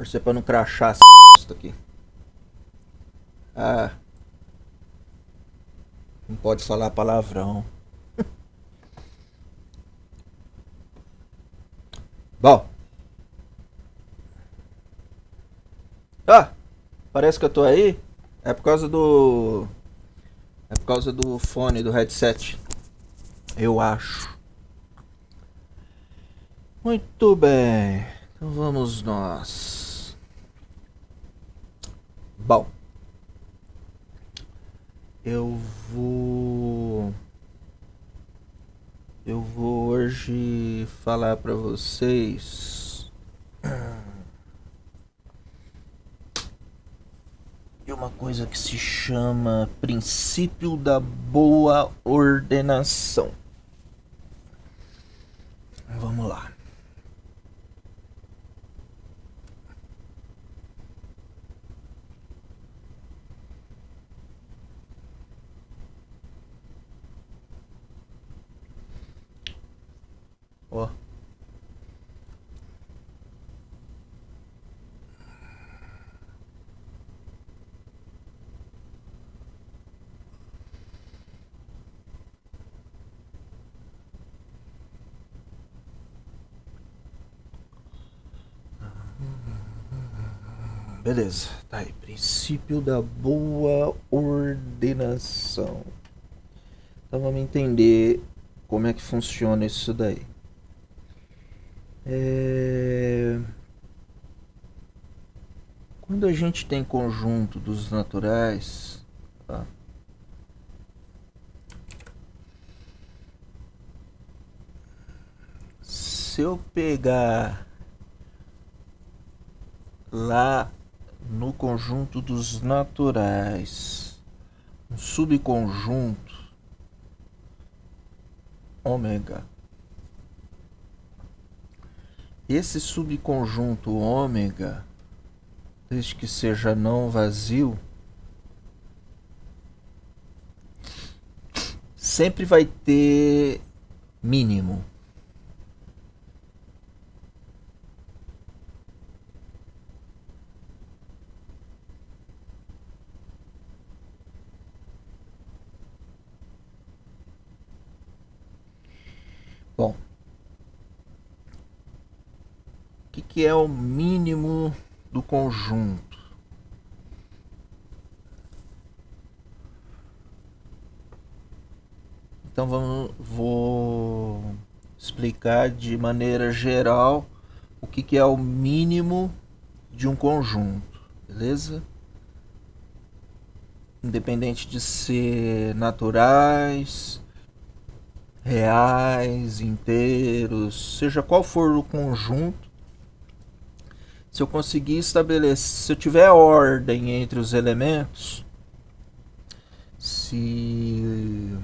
Torcer pra não crachar essa bosta aqui. Ah, não pode falar palavrão. Bom. Ah, parece que eu tô aí. É por causa do. É por causa do fone, do headset. Eu acho. Muito bem. Então vamos nós. Bom. Eu vou. Eu vou hoje falar pra vocês de uma coisa que se chama princípio da boa ordenação. Vamos lá. Ó. Beleza, tá aí. Princípio da boa ordenação. Então vamos entender como é que funciona isso daí. Quando a gente tem conjunto dos naturais, tá? Se eu pegar lá no conjunto dos naturais um subconjunto ômega, esse subconjunto ômega, desde que seja não vazio, sempre vai ter mínimo. Bom, o que é o mínimo do conjunto? Então vou explicar de maneira geral o que é o mínimo de um conjunto, beleza? Independente de ser naturais, reais, inteiros, seja qual for o conjunto, se eu conseguir estabelecer, se eu tiver ordem entre os elementos, se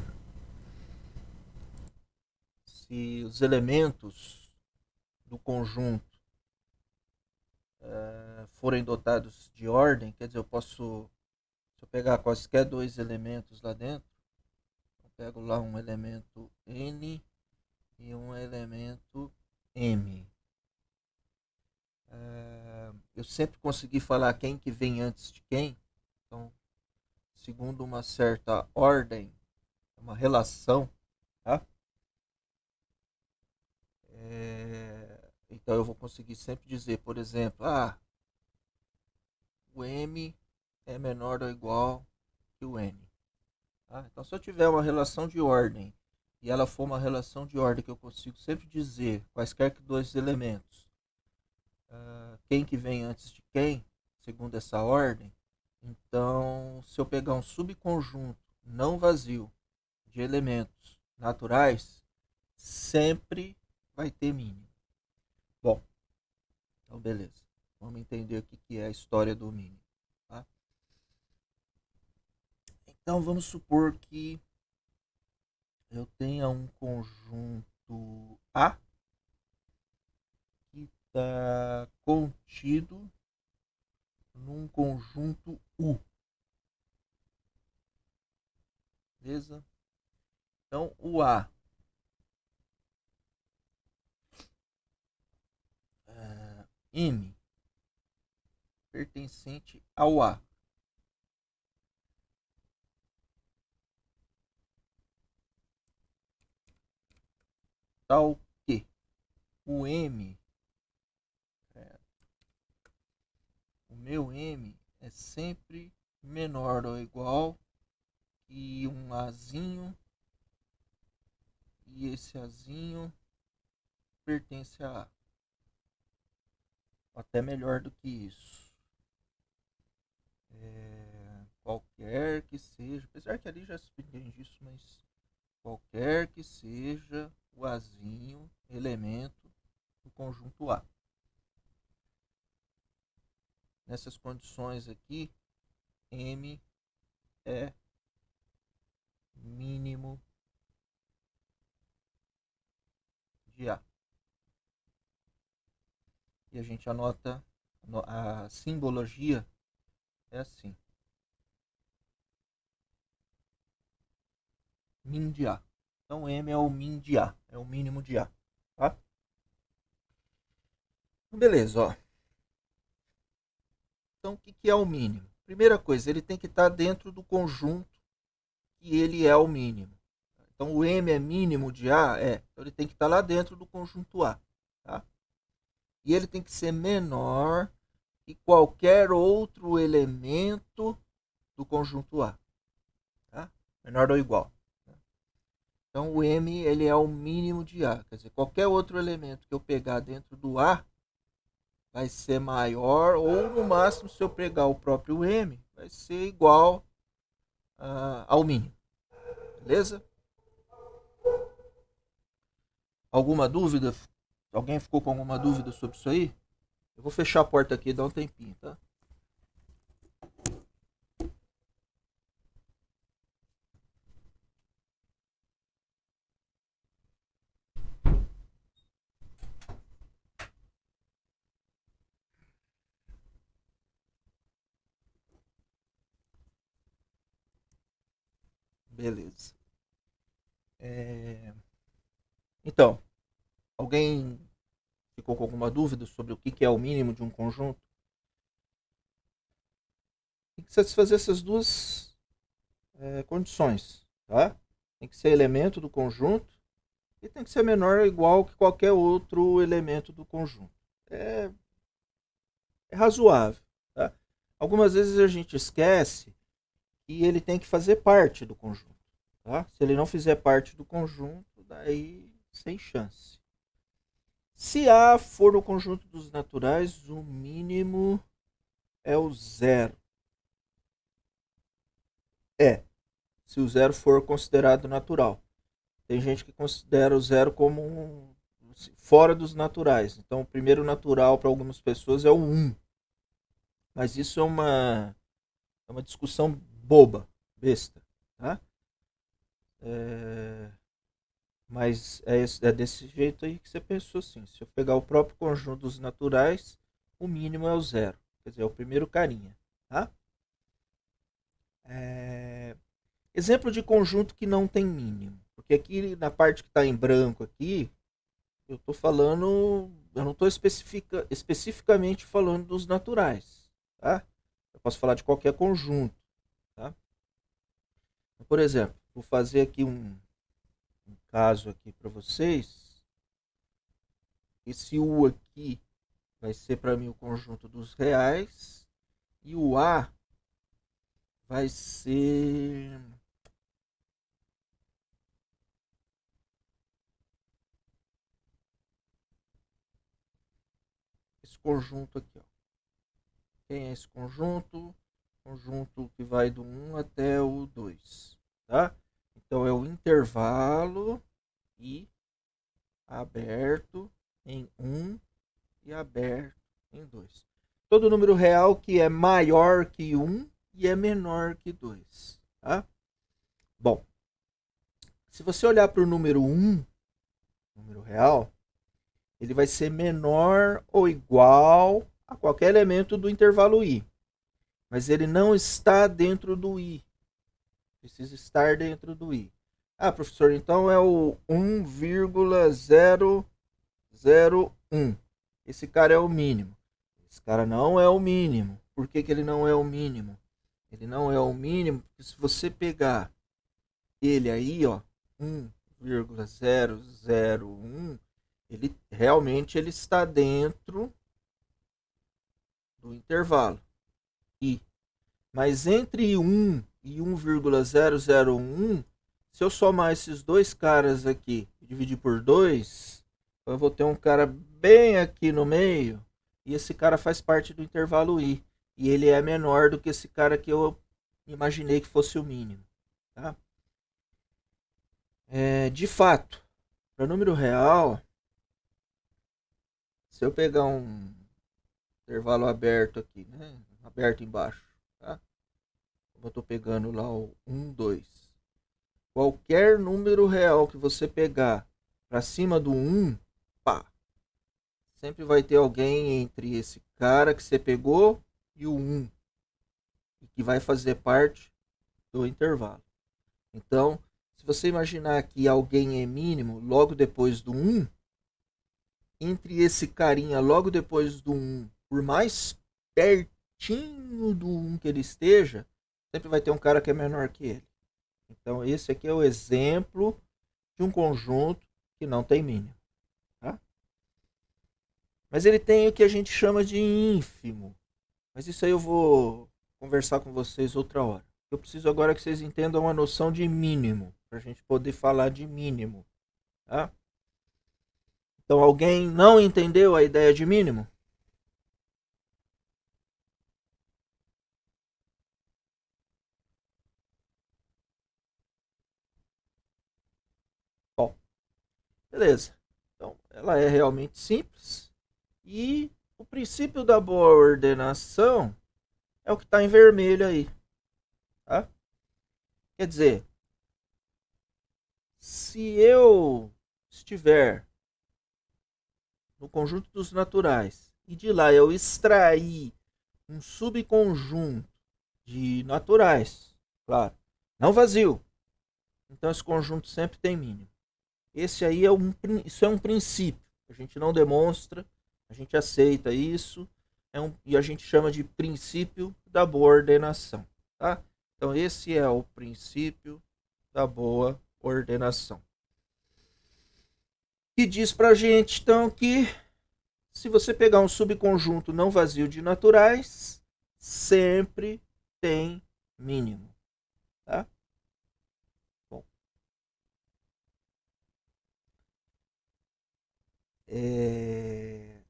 os elementos do conjunto forem dotados de ordem, quer dizer, eu posso, se eu pegar quaisquer dois elementos lá dentro, eu pego lá um elemento N e um elemento M. Eu sempre consegui falar quem que vem antes de quem, então, segundo uma certa ordem, uma relação, tá? Então eu vou conseguir sempre dizer, por exemplo, o M é menor ou igual que o N. Tá? Então, se eu tiver uma relação de ordem e ela for uma relação de ordem que eu consigo sempre dizer quaisquer que dois elementos, quem que vem antes de quem, segundo essa ordem, então se eu pegar um subconjunto não vazio de elementos naturais, sempre vai ter mínimo. Bom, então beleza. Vamos entender o que é a história do mínimo. Tá? Então vamos supor que eu tenha um conjunto A que está contido num conjunto U. Beleza? Então o A M pertencente ao A. Tal que o M, o meu M é sempre menor ou igual que um Azinho, e esse Azinho pertence a A. Até melhor do que isso. Qualquer que seja, apesar que ali já se entende isso, mas qualquer que seja o Azinho elemento do conjunto A. Nessas condições aqui, M é mínimo de A. E a gente anota a simbologia é assim: min de A. Então M é o min de A, é o mínimo de A, tá? Beleza, ó. Então o que é o mínimo? Primeira coisa, ele tem que estar dentro do conjunto que ele é o mínimo. Então o M é mínimo de A? Então ele tem que estar lá dentro do conjunto A, tá? E ele tem que ser menor que qualquer outro elemento do conjunto A, tá? Menor ou igual. Então o M ele é o mínimo de A, quer dizer, qualquer outro elemento que eu pegar dentro do A vai ser maior, ou no máximo, se eu pegar o próprio M, vai ser igual ao mínimo. Beleza? Alguma dúvida? Alguém ficou com alguma dúvida sobre isso aí? Eu vou fechar a porta aqui e dar um tempinho, tá? Beleza. Então, alguém ficou com alguma dúvida sobre o que é o mínimo de um conjunto? Tem que satisfazer essas duas condições, tá? Tem que ser elemento do conjunto e tem que ser menor ou igual que qualquer outro elemento do conjunto. É razoável, tá? Algumas vezes a gente esquece que ele tem que fazer parte do conjunto, tá? Se ele não fizer parte do conjunto, daí sem chance. Se A for o conjunto dos naturais, o mínimo é o zero. Se o zero for considerado natural. Tem gente que considera o zero como fora dos naturais. Então, o primeiro natural para algumas pessoas é o 1. Mas isso é uma discussão boba, besta. Tá? Mas é desse jeito aí que você pensou assim. Se eu pegar o próprio conjunto dos naturais, o mínimo é o zero. Quer dizer, é o primeiro carinha. Tá? Exemplo de conjunto que não tem mínimo. Porque aqui na parte que está em branco aqui, eu estou falando, eu não estou especificamente falando dos naturais, tá? Eu posso falar de qualquer conjunto, tá? Por exemplo, vou fazer aqui um caso aqui para vocês. Esse U aqui vai ser para mim o conjunto dos reais e o A vai ser esse conjunto aqui, ó. Quem é esse conjunto? Conjunto que vai do 1 até o 2, tá? Então é o intervalo I aberto em 1 e aberto em 2. Todo número real que é maior que 1 e é menor que 2, tá? Bom, se você olhar para o número 1, número real, ele vai ser menor ou igual a qualquer elemento do intervalo I. Mas ele não está dentro do I. Precisa estar dentro do I. Ah, professor, então é o 1,001. Esse cara é o mínimo. Esse cara não é o mínimo. Por que, que ele não é o mínimo? Ele não é o mínimo porque se você pegar ele aí, ó, 1,001, ele realmente ele está dentro do intervalo I. Mas entre 1 e 1,001, se eu somar esses dois caras aqui e dividir por 2, eu vou ter um cara bem aqui no meio, e esse cara faz parte do intervalo I. E ele é menor do que esse cara que eu imaginei que fosse o mínimo. Tá? De fato, para número real, se eu pegar um intervalo aberto aqui, né? Aberto embaixo, tá? Como eu estou pegando lá o 1, 2. Qualquer número real que você pegar para cima do 1, pá, sempre vai ter alguém entre esse cara que você pegou e o 1, e que vai fazer parte do intervalo. Então, se você imaginar que alguém é mínimo logo depois do 1, entre esse carinha logo depois do 1, por mais pertinho do 1 que ele esteja, sempre vai ter um cara que é menor que ele. Então, esse aqui é o exemplo de um conjunto que não tem mínimo. Tá? Mas ele tem o que a gente chama de ínfimo. Mas isso aí eu vou conversar com vocês outra hora. Eu preciso agora que vocês entendam a noção de mínimo, para a gente poder falar de mínimo. Tá? Então, alguém não entendeu a ideia de mínimo? Bom, beleza. Então, ela é realmente simples. E o princípio da boa ordenação é o que está em vermelho aí. Tá? Quer dizer, se eu estiver no conjunto dos naturais e de lá eu extrair um subconjunto de naturais, claro, não vazio, então esse conjunto sempre tem mínimo. Esse aí isso é um princípio. A gente não demonstra, a gente aceita isso, e a gente chama de princípio da boa ordenação. Tá? Então esse é o princípio da boa ordenação. Que diz pra gente então que se você pegar um subconjunto não vazio de naturais, sempre tem mínimo. Tá? Bom,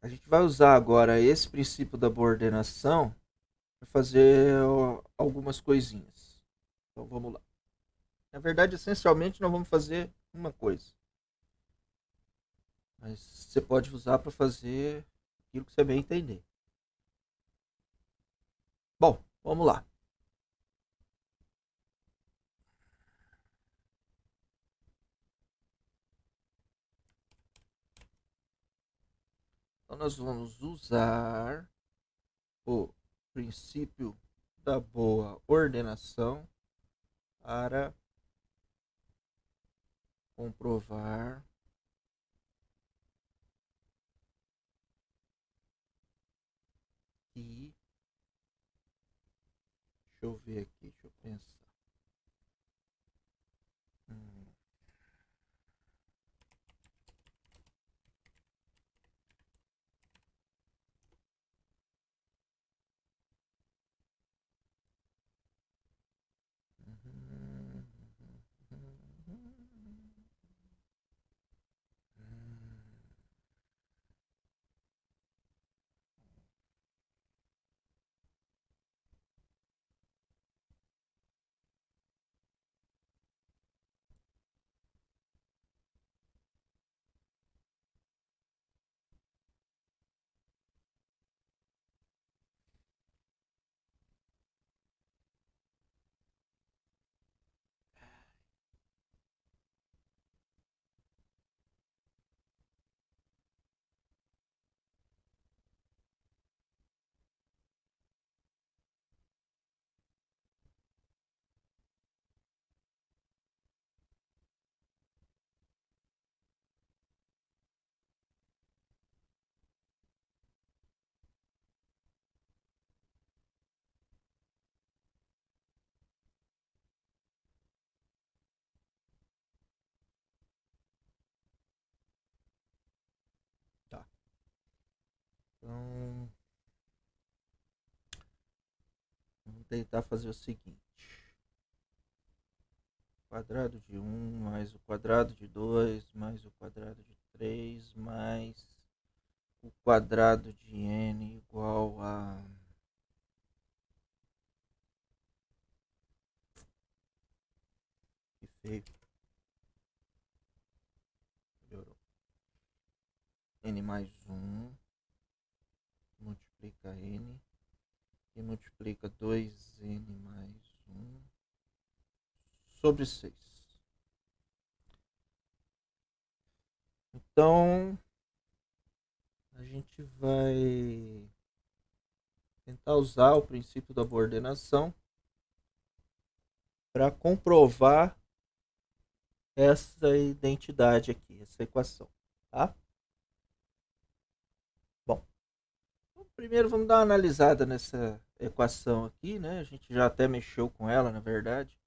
a gente vai usar agora esse princípio da boa ordenação para fazer algumas coisinhas. Então vamos lá. Na verdade, essencialmente, nós vamos fazer uma coisa. Mas você pode usar para fazer aquilo que você bem entender. Bom, vamos lá. Então nós vamos usar o princípio da boa ordenação para comprovar que. Deixa eu ver aqui, deixa eu pensar. Hum, hum, Então, vamos tentar fazer o seguinte. Quadrado de 1 mais o quadrado de 2 mais o quadrado de 3 mais o quadrado de n igual a... Que feio. Melhorou. N mais 1 multiplica n e multiplica 2n mais 1 sobre 6. Então, a gente vai tentar usar o princípio da boa ordenação para comprovar essa identidade aqui, essa equação, tá? Bom, então primeiro vamos dar uma analisada nessa equação aqui, né? A gente já até mexeu com ela, na verdade.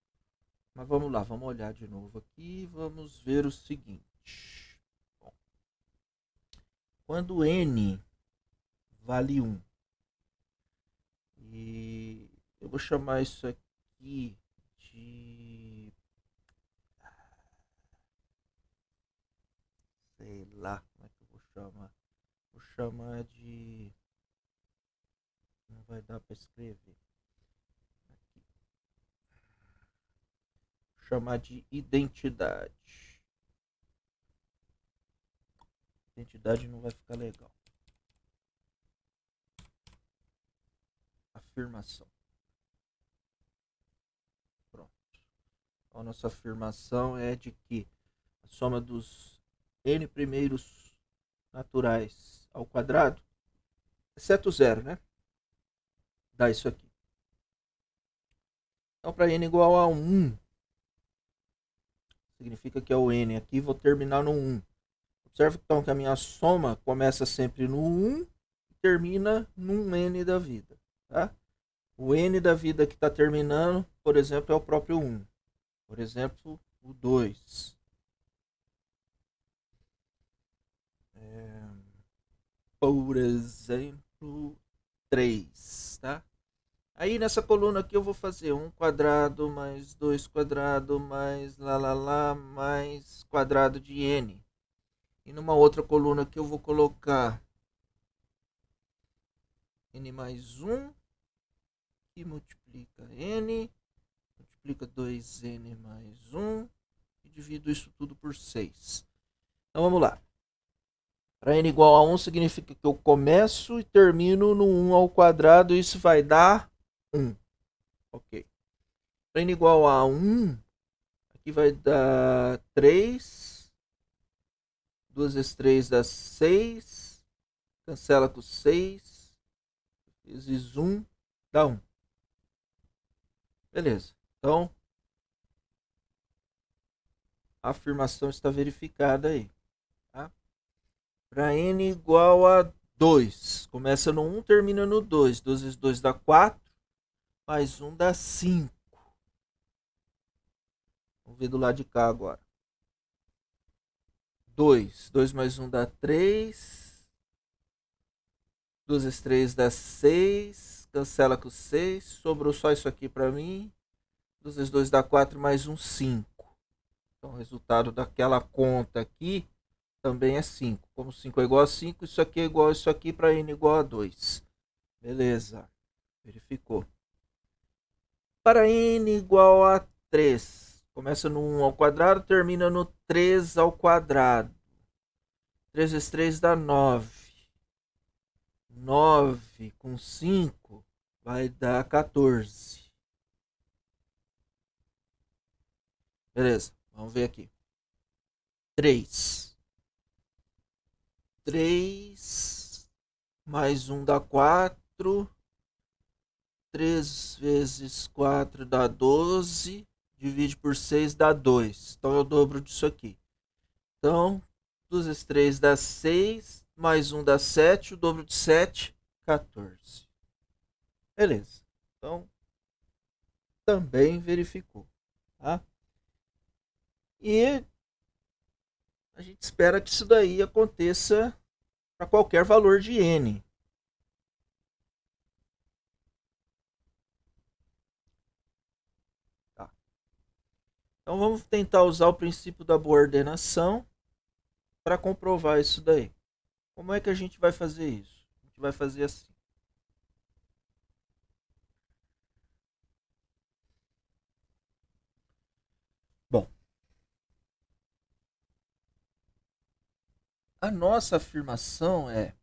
Mas vamos lá, vamos olhar de novo aqui e vamos ver o seguinte. Bom, quando n vale 1, e eu vou chamar isso aqui de... sei lá como é que eu vou chamar. Vou chamar de... não vai dar para escrever. Aqui. Vou chamar de identidade. Identidade não vai ficar legal. Afirmação. Pronto. Então, a nossa afirmação é de que a soma dos n primeiros naturais ao quadrado, exceto zero, né? Dá isso aqui. Então, para n igual a 1, significa que é o n aqui, vou terminar no 1. Observe então que a minha soma começa sempre no 1 e termina num n da vida. Tá? O n da vida que está terminando, por exemplo, é o próprio 1. Por exemplo, o 2. Por exemplo, 3. Tá? Aí nessa coluna aqui eu vou fazer 1 quadrado mais 2 quadrado mais lá mais quadrado de n. E numa outra coluna aqui eu vou colocar n mais 1, que multiplica n, multiplica 2n mais 1, e divido isso tudo por 6. Então vamos lá. Para n igual a 1 significa que eu começo e termino no 1 ao quadrado, e isso vai dar 1. Ok. Para n igual a 1, aqui vai dar 3. 2 vezes 3 dá 6. Cancela com 6. Vezes 1 dá 1. Beleza. Então, a afirmação está verificada aí. Tá? Para n igual a 2. Começa no 1, termina no 2. 2 vezes 2 dá 4. Mais 1 dá 5. Vamos ver do lado de cá agora. 2. 2 mais 1 dá 3. 2 vezes 3 dá 6. Cancela com 6. Sobrou só isso aqui para mim. 2 vezes 2 dá 4, mais 1, 5. Então, o resultado daquela conta aqui também é 5. Como 5 é igual a 5, isso aqui é igual a isso aqui para n igual a 2. Beleza. Verificou. Para n igual a 3. Começa no 1 ao quadrado, termina no 3 ao quadrado. 3 vezes 3 dá 9. 9 com 5 vai dar 14. Beleza, vamos ver aqui. 3. 3 mais 1 dá 4. 3 vezes 4 dá 12. Divide por 6 dá 2. Então é o dobro disso aqui. Então, 2 vezes 3 dá 6. Mais 1 dá 7. O dobro de 7, 14. Beleza. Então, também verificou. Tá? E a gente espera que isso daí aconteça para qualquer valor de n. Então vamos tentar usar o princípio da boa ordenação para comprovar isso daí. Como é que a gente vai fazer isso? A gente vai fazer assim. Bom, a nossa afirmação é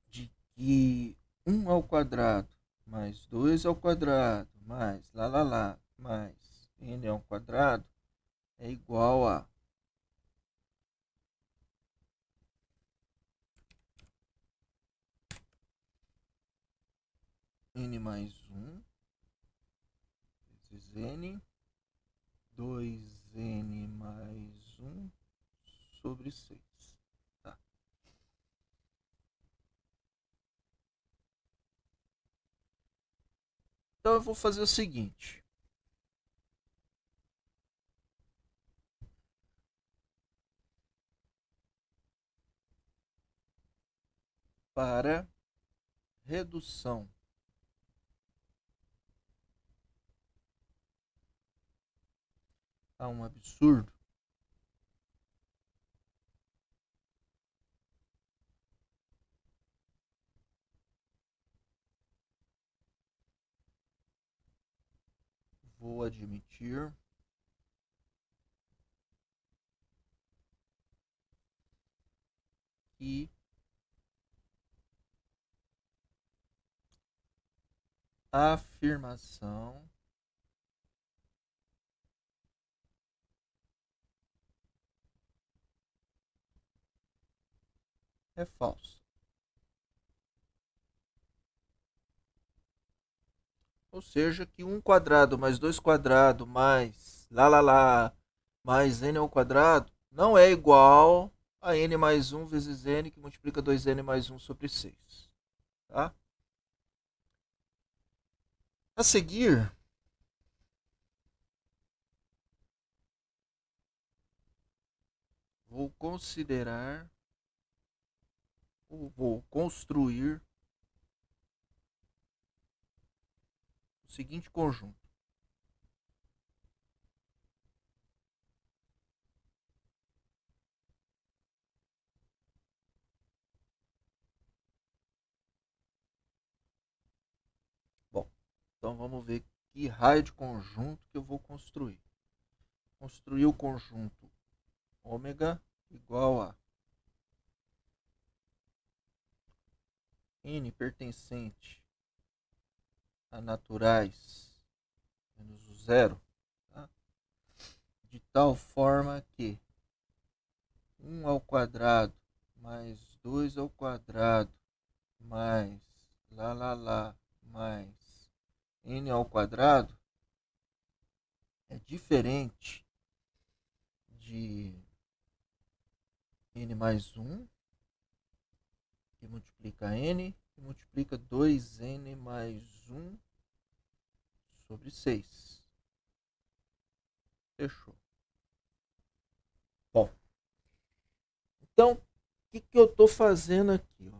de que 1 ao quadrado mais 2 ao quadrado mais lá mais n ao quadrado é igual a n mais 1 vezes n 2n mais 1 sobre 6. Tá. Então eu vou fazer o seguinte. Para redução a um absurdo, vou admitir que a afirmação é falsa. Ou seja, que 1 quadrado mais 2 quadrado mais lá mais n ao quadrado não é igual a n mais 1 vezes n que multiplica 2n mais 1 sobre 6. Tá? A seguir, vou considerar ou vou construir o seguinte conjunto. Bom, então vamos ver que raio de conjunto que eu vou construir. Construir o conjunto ômega igual a n pertencente a naturais menos o zero, tá? De tal forma que 1 ao quadrado mais 2 ao quadrado mais lá mais n ao quadrado é diferente de n mais 1, que multiplica n, que multiplica 2n mais 1 sobre 6. Fechou. Bom, então, o que eu estou fazendo aqui? Ó?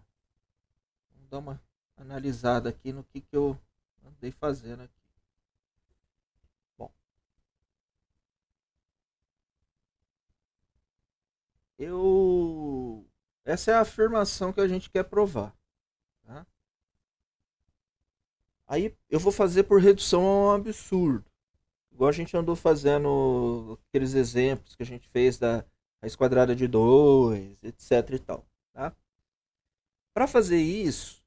Vamos dar uma analisada aqui no que eu andei fazendo aqui. Bom, essa é a afirmação que a gente quer provar. Tá? Aí eu vou fazer por redução a um absurdo. Igual a gente andou fazendo aqueles exemplos que a gente fez da raiz quadrada de 2, etc e tal. Tá? Para fazer isso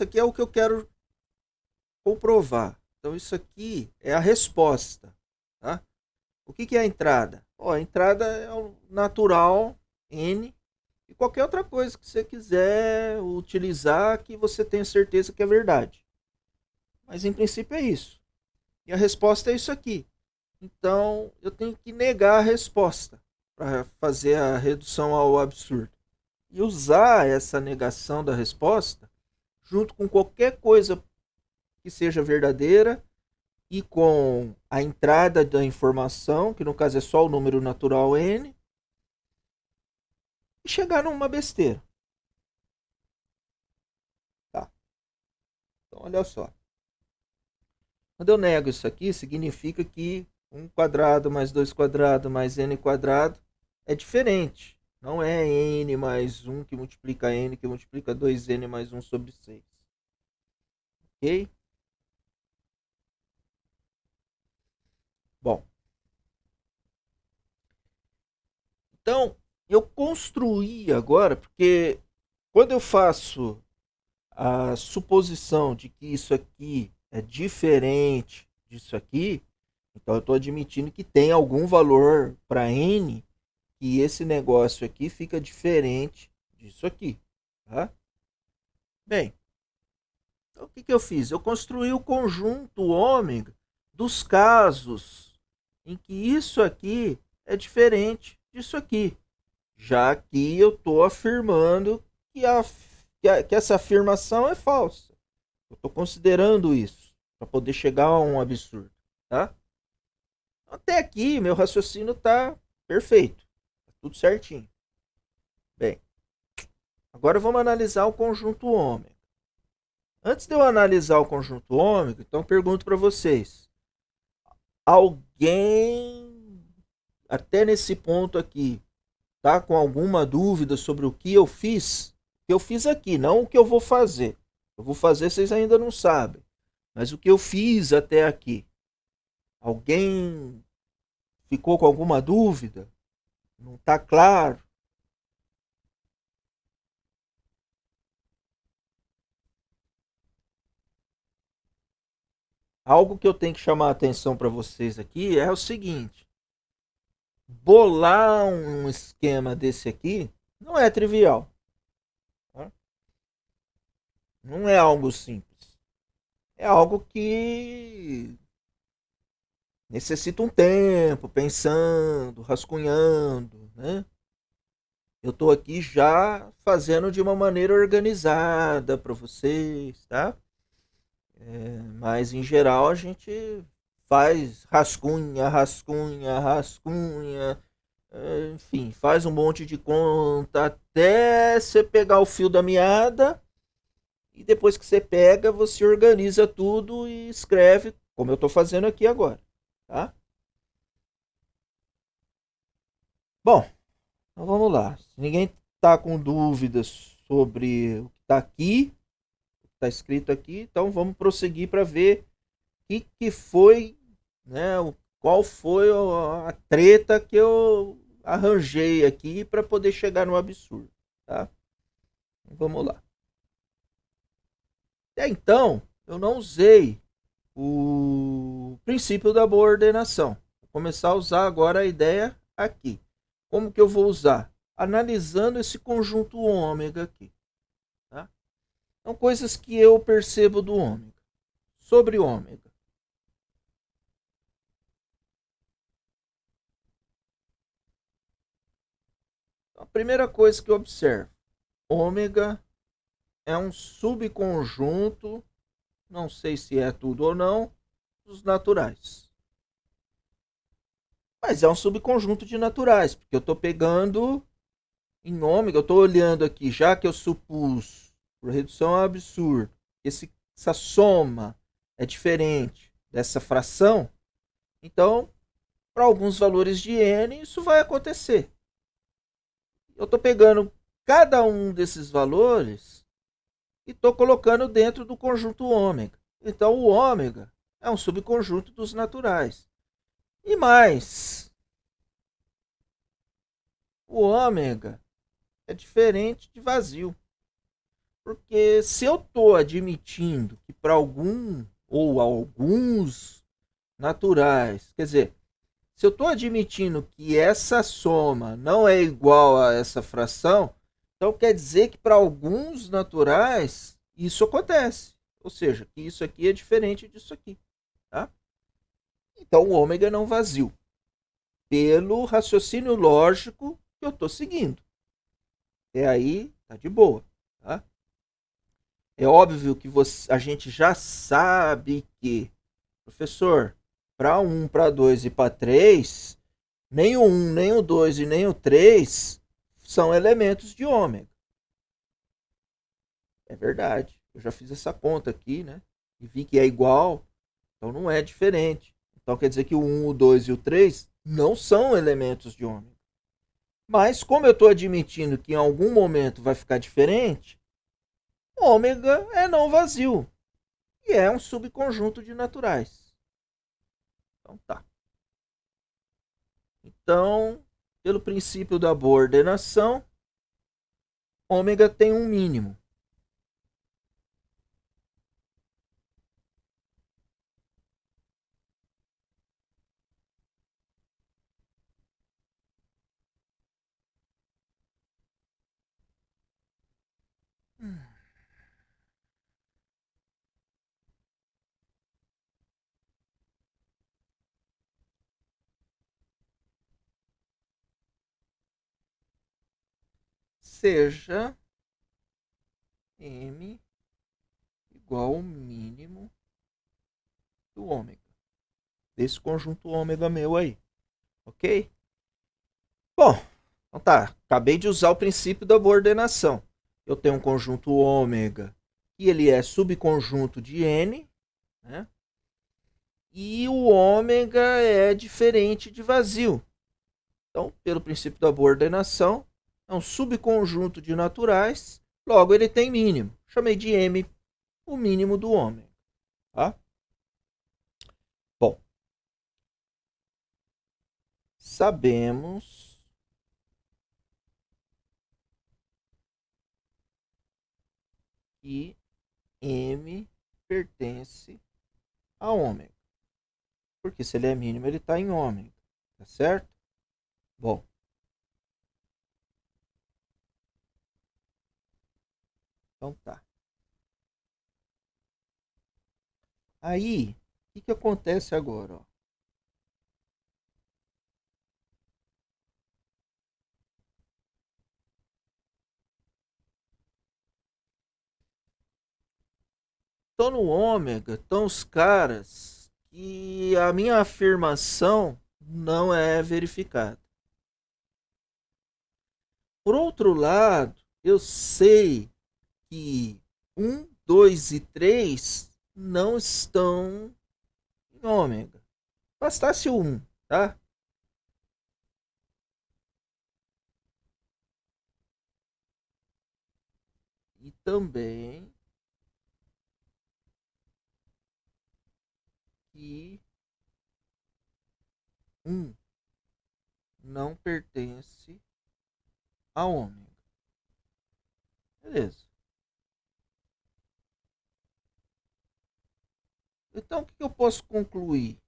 aqui é o que eu quero comprovar. Então isso aqui é a resposta. Tá? O que é a entrada? A entrada é o natural n e qualquer outra coisa que você quiser utilizar que você tenha certeza que é verdade. Mas em princípio é isso. E a resposta é isso aqui. Então eu tenho que negar a resposta para fazer a redução ao absurdo. E usar essa negação da resposta junto com qualquer coisa que seja verdadeira e com a entrada da informação, que no caso é só o número natural n, e chegar numa besteira. Tá. Então, olha só. Quando eu nego isso aqui, significa que 1 quadrado mais 2 quadrado mais n quadrado é diferente. Não é n mais 1 que multiplica n, que multiplica 2n mais 1 sobre 6. Ok? Bom. Então, eu construí agora, porque quando eu faço a suposição de que isso aqui é diferente disso aqui, então eu estou admitindo que tem algum valor para n, que esse negócio aqui fica diferente disso aqui. Tá? Bem, então o que eu fiz? Eu construí o conjunto ômega dos casos em que isso aqui é diferente disso aqui, já que eu estou afirmando que essa afirmação é falsa. Eu estou considerando isso para poder chegar a um absurdo. Tá? Até aqui, meu raciocínio está perfeito. Tá tudo certinho. Bem, agora vamos analisar o conjunto ômega. Antes de eu analisar o conjunto ômega, então pergunto para vocês. Alguém, até nesse ponto aqui, tá com alguma dúvida sobre o que eu fiz? O que eu fiz aqui, não o que eu vou fazer. Eu vou fazer, vocês ainda não sabem. Mas o que eu fiz até aqui. Alguém ficou com alguma dúvida? Não está claro? Algo que eu tenho que chamar a atenção para vocês aqui é o seguinte. Bolar um esquema desse aqui não é trivial. Tá? Não é algo simples. É algo que necessita um tempo, pensando, rascunhando, né? Eu estou aqui já fazendo de uma maneira organizada para vocês, tá? Mas em geral a gente faz rascunha, rascunha, rascunha, enfim, faz um monte de conta até você pegar o fio da meada e depois que você pega, você organiza tudo e escreve, como eu estou fazendo aqui agora, tá? Bom, então vamos lá. Se ninguém está com dúvidas sobre o que está aqui, o que está escrito aqui, então vamos prosseguir para ver que foi, né, qual foi a treta que eu arranjei aqui para poder chegar no absurdo, tá? Vamos lá. Até então, eu não usei o princípio da boa ordenação. Vou começar a usar agora a ideia aqui. Como que eu vou usar? Analisando esse conjunto ômega aqui. Tá? Então, coisas que eu percebo do ômega. Sobre ômega. Então, a primeira coisa que eu observo. Ômega é um subconjunto, não sei se é tudo ou não, dos naturais. Mas é um subconjunto de naturais, porque eu estou pegando em ômega, eu estou olhando aqui, já que eu supus, por redução ao absurdo, que essa soma é diferente dessa fração, então, para alguns valores de n, isso vai acontecer. Eu estou pegando cada um desses valores e estou colocando dentro do conjunto ômega. Então, o ômega é um subconjunto dos naturais. E mais, o ômega é diferente de vazio. Porque se eu estou admitindo que para algum ou alguns naturais, quer dizer, se eu estou admitindo que essa soma não é igual a essa fração, então quer dizer que para alguns naturais isso acontece. Ou seja, que isso aqui é diferente disso aqui. Tá? Então o ômega não vazio. Pelo raciocínio lógico que eu estou seguindo. Até aí tá de boa. Tá? É óbvio que a gente já sabe que, professor, para 1, para 2 e para 3, nem o 1, nem o 2 e nem o 3 são elementos de ômega. É verdade. Eu já fiz essa conta aqui, né? E vi que é igual, então não é diferente. Então quer dizer que o 1, o 2 e o 3 não são elementos de ômega. Mas como eu estou admitindo que em algum momento vai ficar diferente, ômega é não vazio. E é um subconjunto de naturais. Então tá. Então, pelo princípio da boa ordenação, ômega tem um mínimo. Seja m igual ao mínimo do ômega. Desse conjunto ômega meu aí. Ok? Bom, então tá. Acabei de usar o princípio da boa ordenação. Eu tenho um conjunto ômega e ele é subconjunto de n, né? E o ômega é diferente de vazio. Então, pelo princípio da boa ordenação, é um subconjunto de naturais, logo ele tem mínimo. Chamei de m o mínimo do ômega. Tá? Bom, sabemos que m pertence a ômega. Porque se ele é mínimo, ele está em ômega. Tá certo? Bom. Então tá. Aí, o que acontece agora? Ó? Tô no ômega, estão os caras que a minha afirmação não é verificada. Por outro lado, eu sei que um, 2 e 3 não estão em ômega. Bastasse um, tá? E também que um não pertence a ômega. Beleza. Então, o que eu posso concluir?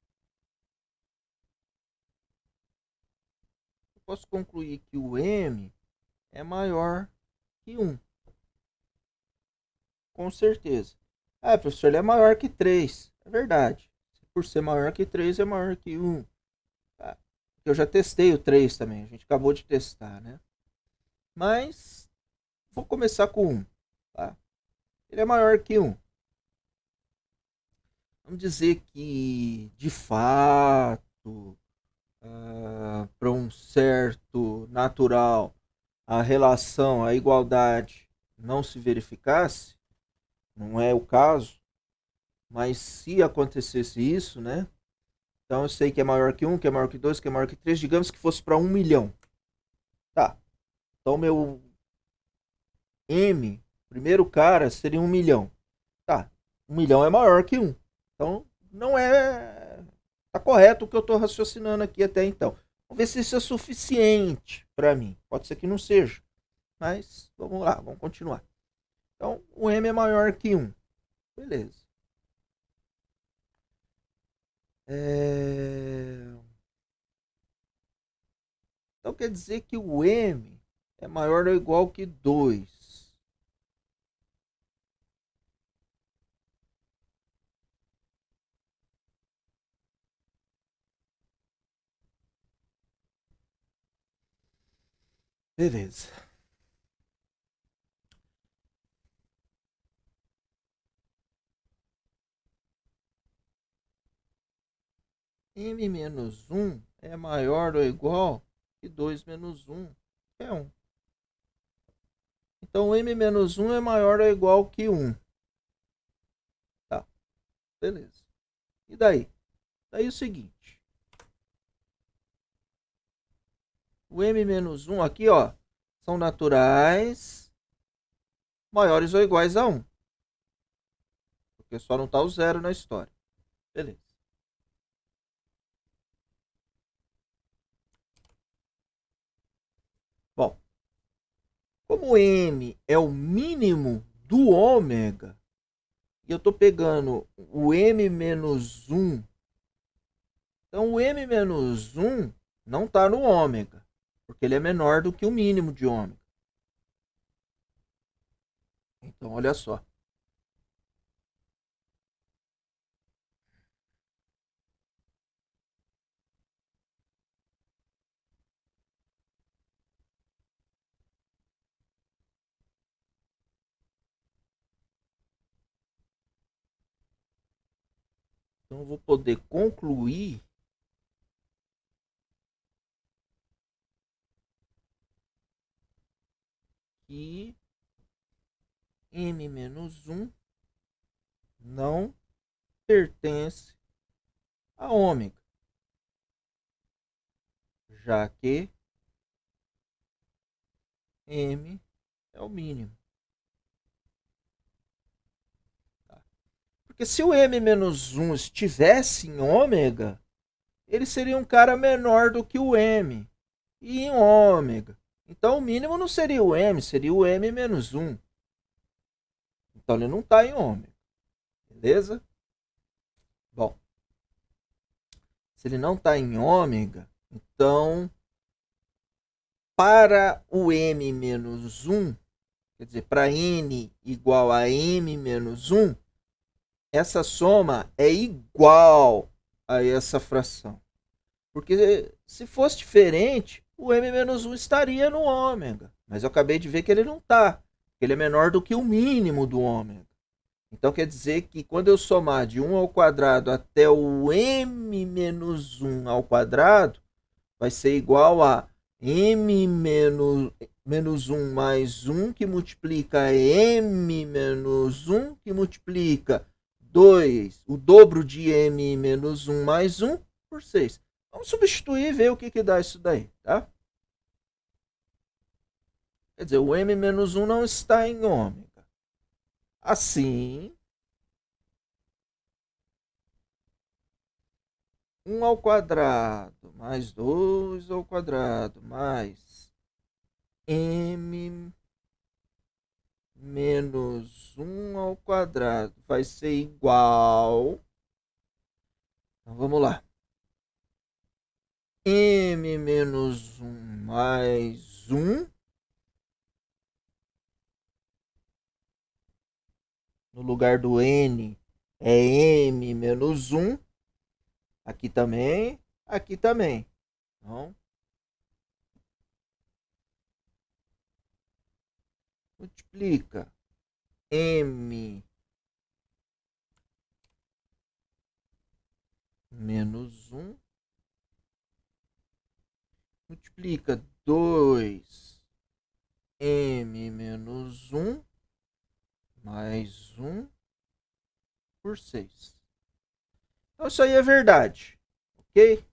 Eu posso concluir que o M é maior que um, com certeza. Ah, professor, ele é maior que 3. É verdade. Por ser maior que 3, é maior que um. Ah, eu já testei o 3 também. A gente acabou de testar, né? Mas vou começar com um. Tá? Ele é maior que um. Vamos dizer que, de fato, para um certo natural, a relação, a igualdade não se verificasse, não é o caso, mas se acontecesse isso, né? Então eu sei que é maior que um, que é maior que 2, que é maior que 3, digamos que fosse para 1 milhão. Tá. Então meu M, primeiro cara, seria 1 milhão. Tá. 1 milhão é maior que um. Então não é. Tá correto o que eu estou raciocinando aqui até então. Vamos ver se isso é suficiente para mim. Pode ser que não seja. Mas vamos lá, vamos continuar. Então o M é maior que um. Beleza. É... Então quer dizer que o M é maior ou igual que 2. Beleza. M menos um é maior ou igual que 2 menos um, que é 1. Então, m menos 1 é maior ou igual que 1. Tá, beleza. E daí? Daí o seguinte. O m menos 1 aqui, ó, são naturais maiores ou iguais a 1. Porque só não está o zero na história. Beleza. Bom, como m é o mínimo do ômega, e eu estou pegando o m menos 1, então o m menos 1 não está no ômega, porque ele é menor do que o mínimo de ômega. Então, olha só. Então, eu vou poder concluir que m menos 1 não pertence a ômega, já que m é o mínimo. Porque se o m menos 1 estivesse em ômega, ele seria um cara menor do que o m. E em ômega. Então o mínimo não seria o m, seria o m menos 1. Então ele não está em ômega. Beleza? Bom, se ele não está em ômega, então para o m menos 1, quer dizer, para n igual a m menos 1, essa soma é igual a essa fração. Porque se fosse diferente, o m menos 1 estaria no ômega. Mas eu acabei de ver que ele não está. Ele é menor do que o mínimo do ômega. Então quer dizer que quando eu somar de 1 ao quadrado até o m menos 1 ao quadrado, vai ser igual a m menos 1 mais 1, que multiplica m menos 1, que multiplica 2, o dobro de m menos 1 mais 1, por 6. Vamos substituir e ver o que dá isso daí, tá? Quer dizer, o m menos 1 não está em ômega. Assim, 1 ao quadrado mais 2 ao quadrado mais m menos 1 ao quadrado vai ser igual. Então vamos lá. M menos 1 mais 1. No lugar do n é m menos 1. Aqui também. Aqui também. Então, multiplica m menos 1. Multiplica 2 m menos 1 mais 1 por 6. Então isso aí é verdade, ok?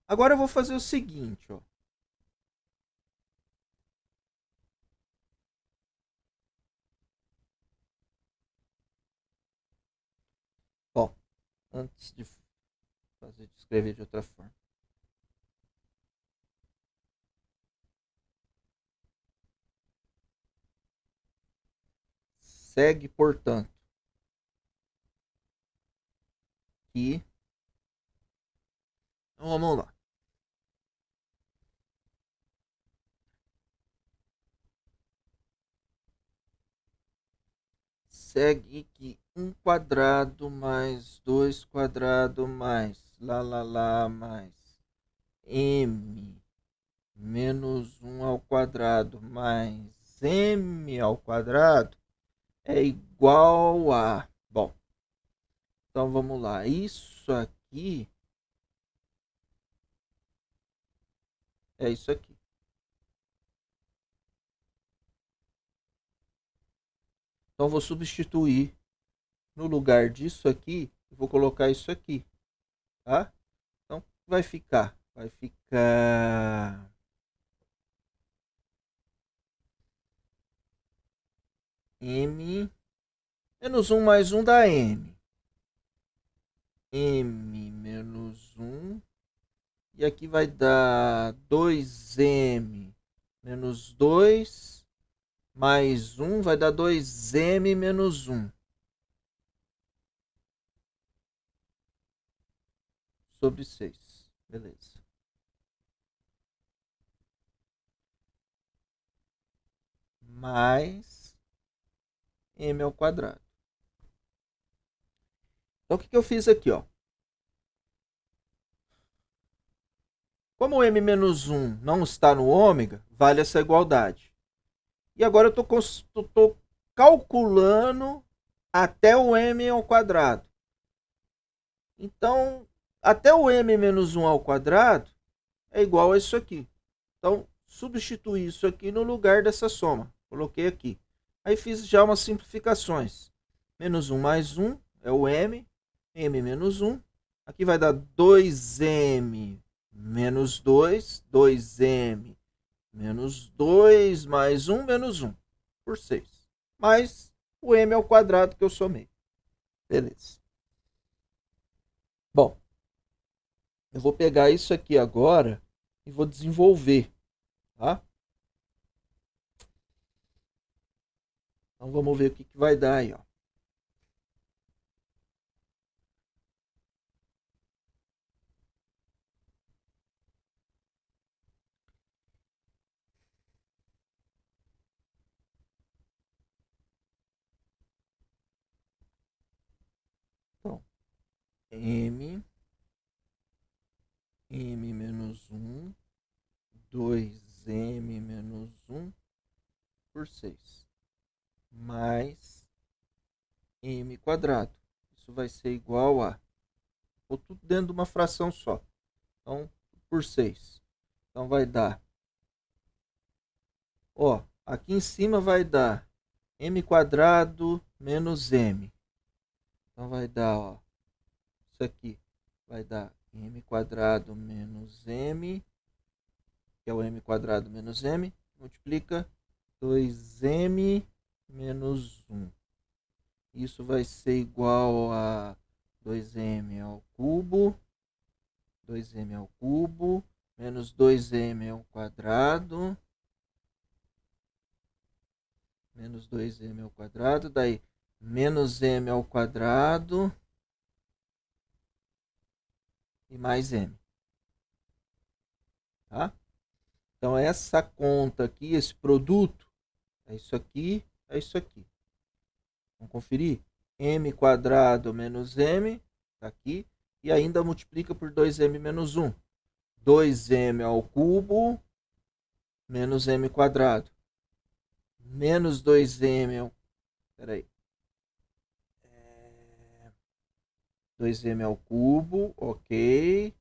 Agora eu vou fazer o seguinte, ó. Bom, antes de escrever de outra forma. Segue, portanto, que... Então vamos lá. Segue que 1 quadrado mais 2 quadrado mais lá mais m menos 1 ao quadrado mais m ao quadrado é igual a... Bom, então vamos lá. Isso aqui é isso aqui. Então, vou substituir no lugar disso aqui, vou colocar isso aqui, tá? Então, vai ficar M menos 1 mais 1 dá M. M menos 1. E aqui vai dar 2M menos 2 mais 1 vai dar 2M menos 1. Sobre 6. Beleza. Mais M ao quadrado. Então, o que eu fiz aqui, ó? Como o M menos 1 não está no ômega, vale essa igualdade. E agora eu estou calculando até o M ao quadrado. Então, até o M menos 1 ao quadrado é igual a isso aqui. Então, substituí isso aqui no lugar dessa soma. Coloquei aqui. Aí fiz já umas simplificações. Menos 1 mais 1 é o M. M menos 1. Aqui vai dar 2M menos 2. 2M menos 2 mais 1 menos 1 por 6. Mais o M ao quadrado que eu somei. Beleza. Bom, eu vou pegar isso aqui agora e vou desenvolver, tá? Então vamos ver o que vai dar aí, ó. Então, M menos 1, 2M menos 1 por 6, mais M quadrado. Isso vai ser igual a, ou tudo dentro de uma fração só. Então, por 6. Então, vai dar, ó, aqui em cima vai dar M quadrado menos M. Então, vai dar, ó, isso aqui vai dar M quadrado menos M, que é o M quadrado menos M, multiplica 2M menos 1. Isso vai ser igual a 2M ao cubo, 2M ao cubo, menos 2M ao quadrado, menos 2M ao quadrado, daí menos M ao quadrado e mais M. Tá? Então, essa conta aqui, esse produto, é isso aqui, é isso aqui. Vamos conferir? M quadrado menos M, tá aqui, e ainda multiplica por 2M menos 1. 2M ao cubo menos M quadrado. Menos 2M ao... Peraí. 2M ao cubo, ok.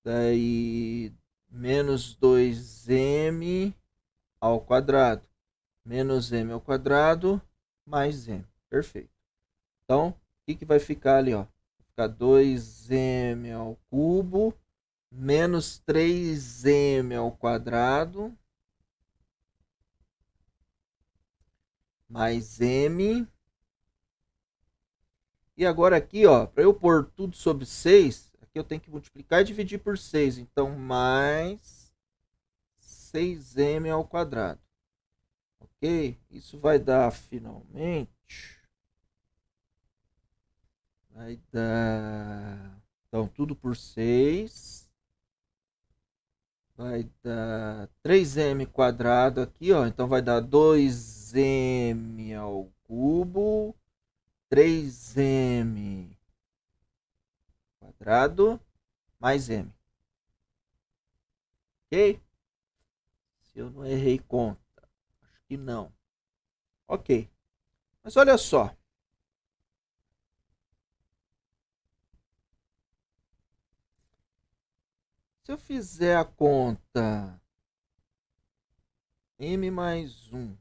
Daí, menos 2M ao quadrado. Menos M ao quadrado, mais M. Perfeito. Então, o que vai ficar ali, ó? Vai ficar 2M ao cubo, menos 3M ao quadrado, mais M. E agora aqui, ó, para eu pôr tudo sobre 6, aqui eu tenho que multiplicar e dividir por 6. Então, mais 6M ao quadrado. Ok? Isso vai dar, finalmente... Vai dar... Então, tudo por 6. Vai dar 3M quadrado aqui, ó. Então, vai dar 2M ao cubo. 3M quadrado mais M. Ok? Se eu não errei conta. Acho que não. Ok. Mas olha só. Se eu fizer a conta M mais 1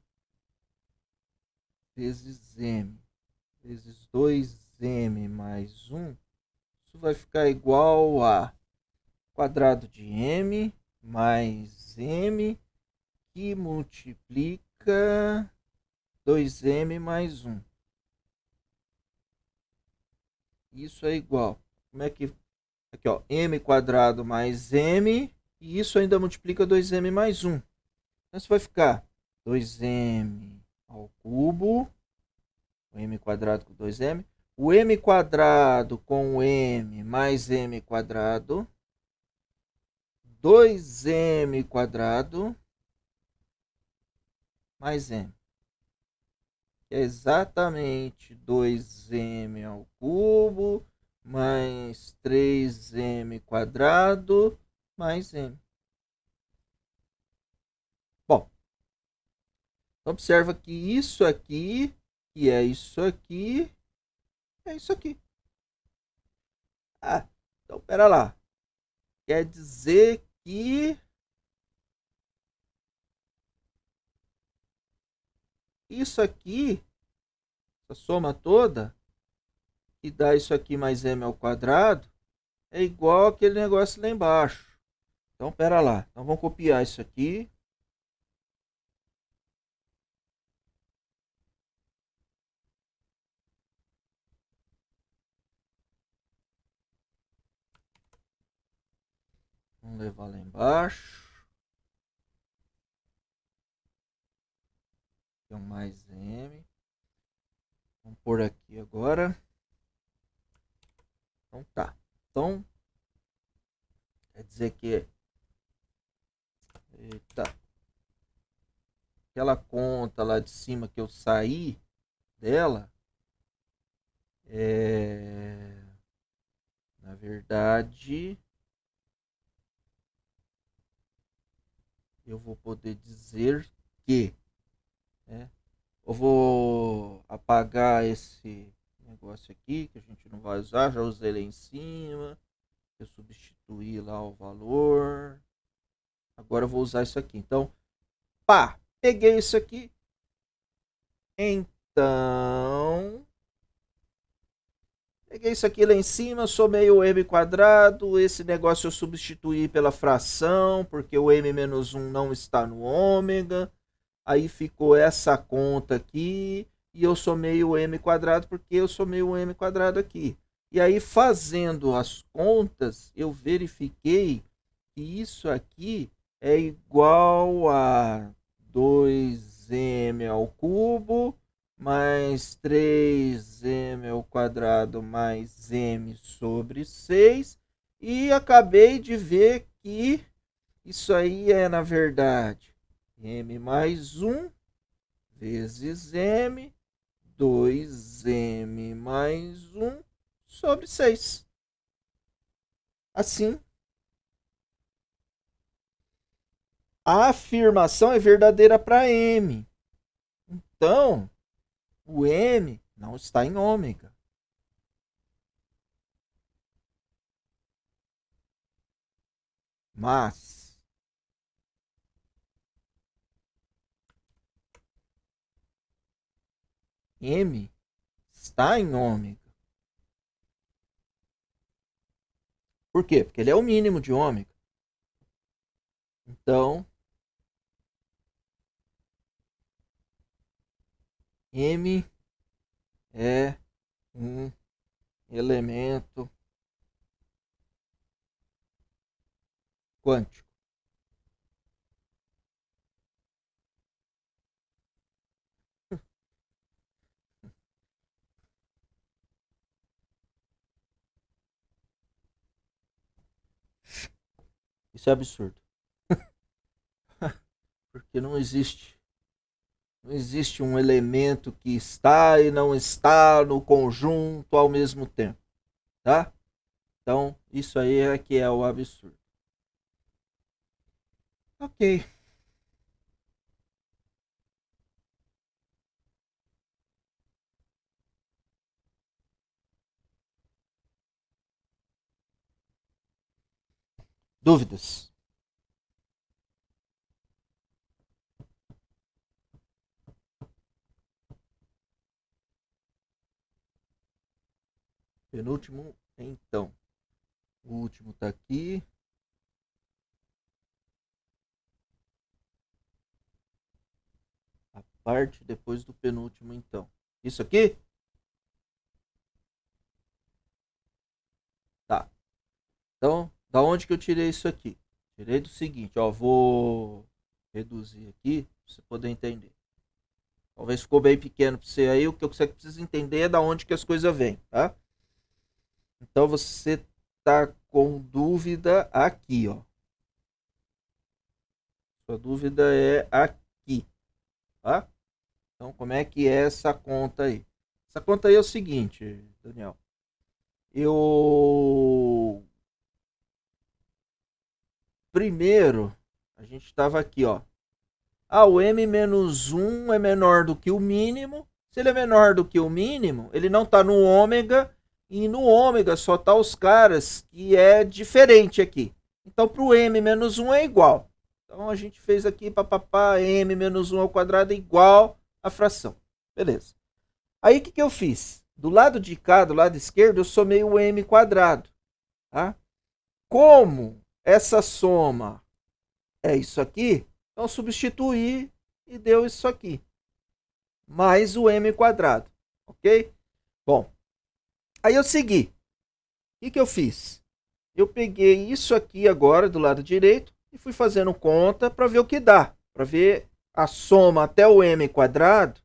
vezes m vezes 2m mais 1, isso vai ficar igual a quadrado de m mais m que multiplica 2m mais 1. Isso é igual. Como é que... Aqui, ó, m quadrado mais m, e isso ainda multiplica 2m mais 1. Então, isso vai ficar 2m ao cubo, o m quadrado com 2m, o m quadrado com o m mais m quadrado, 2m quadrado mais m, que é exatamente 2m ao cubo mais 3m quadrado mais m. Bom, observa que isso aqui, que é isso aqui, é isso aqui. Ah, então pera lá. Quer dizer que isso aqui, essa soma toda, que dá isso aqui mais m ao quadrado, é igual aquele negócio lá embaixo. Então pera lá. Então vamos copiar isso aqui. Vamos levar lá embaixo. Então mais m. Vamos pôr aqui agora. Então tá. Então, quer dizer que... Eita. Aquela conta lá de cima que eu saí dela, na verdade, eu vou poder dizer que, né, eu vou apagar esse negócio aqui que a gente não vai usar, já usei lá em cima, eu substituí lá o valor, agora eu vou usar isso aqui. Então, pá, peguei isso aqui, então peguei isso aqui lá em cima, somei o m quadrado, esse negócio eu substituí pela fração, porque o m menos 1 não está no ômega, aí ficou essa conta aqui, e eu somei o m quadrado, porque eu somei o m quadrado aqui. E aí, fazendo as contas, eu verifiquei que isso aqui é igual a 2m ao cubo mais 3m ao quadrado mais m sobre 6. E acabei de ver que isso aí é, na verdade, m mais 1 vezes m, 2m mais 1 sobre 6. Assim, a afirmação é verdadeira para m. Então, o m não está em ômega. Mas m está em ômega. Por quê? Porque ele é o mínimo de ômega. Então, m é um elemento quântico. Isso é absurdo. Porque não existe um elemento que está e não está no conjunto ao mesmo tempo, tá? Então, isso aí é que é o absurdo. Ok. Dúvidas? Penúltimo, então. O último está aqui. A parte depois do penúltimo, então. Isso aqui? Tá. Então, da onde que eu tirei isso aqui? Tirei do seguinte, ó. Vou reduzir aqui para você poder entender. Talvez ficou bem pequeno para você aí. O que você precisa entender é da onde que as coisas vêm, tá? Então você tá com dúvida aqui, ó. Sua dúvida é aqui, tá? Então como é que é essa conta aí? Essa conta aí é o seguinte, Daniel. Eu primeiro a gente estava aqui, ó. Ah, o m-1 é menor do que o mínimo. Se ele é menor do que o mínimo, ele não está no ômega. E no ômega só tá os caras que é diferente aqui. Então, para o m-1 é igual. Então, a gente fez aqui, papapá, m-1 ao quadrado é igual a fração. Beleza. Aí, o que eu fiz? Do lado de cá, do lado esquerdo, eu somei o m quadrado. Tá? Como essa soma é isso aqui, então substituí e deu isso aqui. Mais o m quadrado. Ok? Bom, aí eu segui. O que eu fiz? Eu peguei isso aqui agora do lado direito e fui fazendo conta para ver o que dá. Para ver a soma até o m quadrado,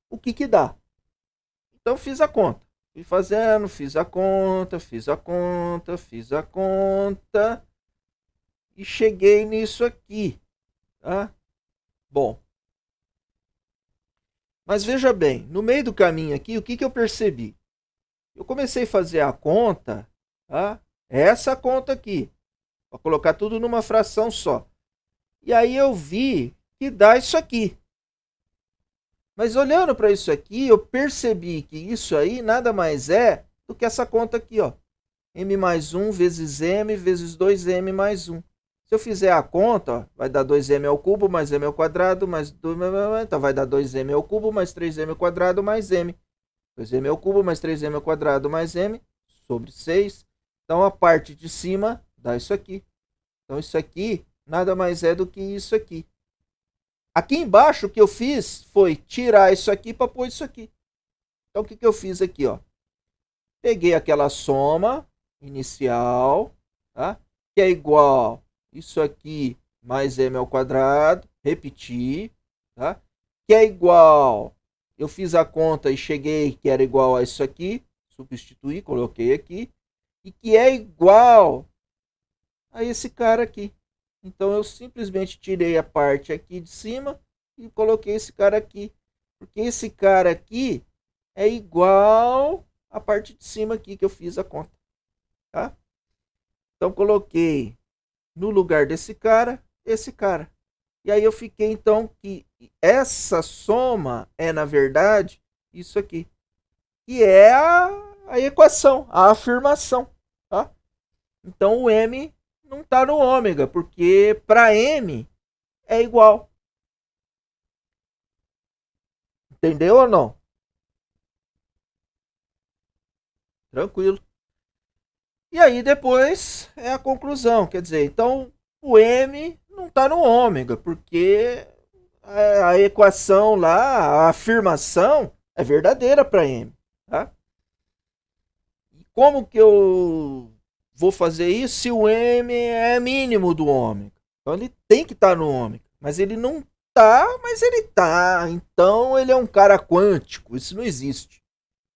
o que dá. Então fiz a conta. Fui fazendo, fiz a conta, fiz a conta, fiz a conta e cheguei nisso aqui. Tá? Bom, mas veja bem, no meio do caminho aqui, o que eu percebi? Eu comecei a fazer a conta, tá? Essa conta aqui, para colocar tudo numa fração só. E aí eu vi que dá isso aqui. Mas olhando para isso aqui, eu percebi que isso aí nada mais é do que essa conta aqui, ó. M mais 1 vezes M vezes 2M mais 1. Se eu fizer a conta, ó, vai dar 2M ao cubo mais M ao quadrado mais 2, então vai dar 2M ao cubo mais 3M ao quadrado mais M. 2M ao cubo mais 3M ao quadrado mais M sobre 6. Então a parte de cima dá isso aqui. Então isso aqui nada mais é do que isso aqui. Aqui embaixo o que eu fiz foi tirar isso aqui para pôr isso aqui. Então o que eu fiz aqui, ó? Peguei aquela soma inicial, tá? Que é igual isso aqui mais m ao quadrado, repeti, tá? Que é igual, eu fiz a conta e cheguei que era igual a isso aqui, substituí, coloquei aqui, e que é igual a esse cara aqui. Então eu simplesmente tirei a parte aqui de cima e coloquei esse cara aqui, porque esse cara aqui é igual a parte de cima aqui que eu fiz a conta, tá? Então coloquei no lugar desse cara, esse cara. E aí eu fiquei então que essa soma é na verdade isso aqui, que é a equação, a afirmação, tá? Então o m não está no ômega, porque para m é igual. Entendeu ou não? Tranquilo. E aí depois é a conclusão, quer dizer, então o m não está no ômega, porque a equação lá, a afirmação é verdadeira para m, tá? E como que eu vou fazer isso se o m é mínimo do ômega? Então ele tem que estar no ômega, mas ele não tá, mas ele tá. Então ele é um cara quântico, isso não existe.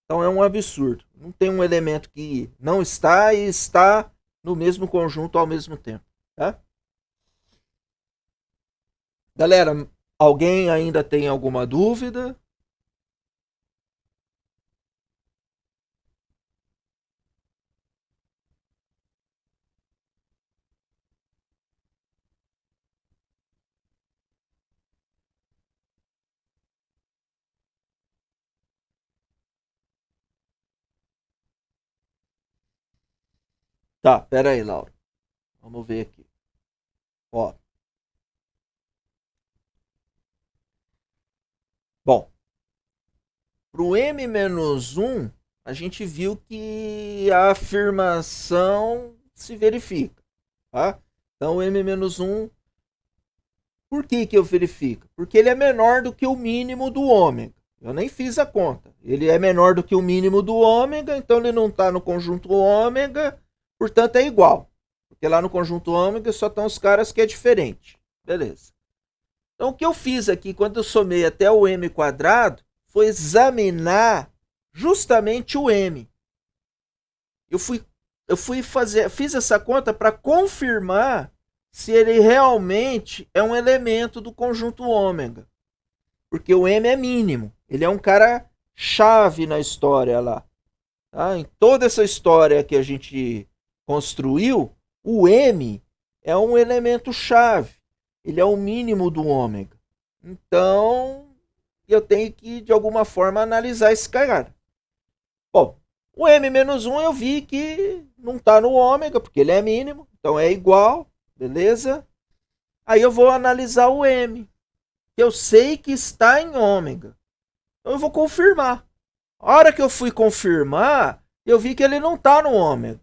Então é um absurdo. Não tem um elemento que não está e está no mesmo conjunto ao mesmo tempo, tá? Galera, alguém ainda tem alguma dúvida? Tá, pera aí, Laura. Vamos ver aqui. Ó, bom, pro m-1, a gente viu que a afirmação se verifica. Tá? Então o m-1, por que eu verifico? Porque ele é menor do que o mínimo do ômega. Eu nem fiz a conta. Ele é menor do que o mínimo do ômega, então ele não está no conjunto ômega, portanto é igual. Porque lá no conjunto ômega só estão os caras que é diferente. Beleza. Então o que eu fiz aqui, quando eu somei até o m quadrado, foi examinar justamente o m. Fiz essa conta para confirmar se ele realmente é um elemento do conjunto ômega. Porque o m é mínimo. Ele é um cara chave na história lá. Tá? Em toda essa história que a gente construiu, o m é um elemento chave. Ele é o mínimo do ômega. Então, eu tenho que, de alguma forma, analisar esse cara. Bom, o m-1 eu vi que não está no ômega, porque ele é mínimo. Então, é igual, beleza? Aí eu vou analisar o m. Eu sei que está em ômega. Então, eu vou confirmar. A hora que eu fui confirmar, eu vi que ele não está no ômega.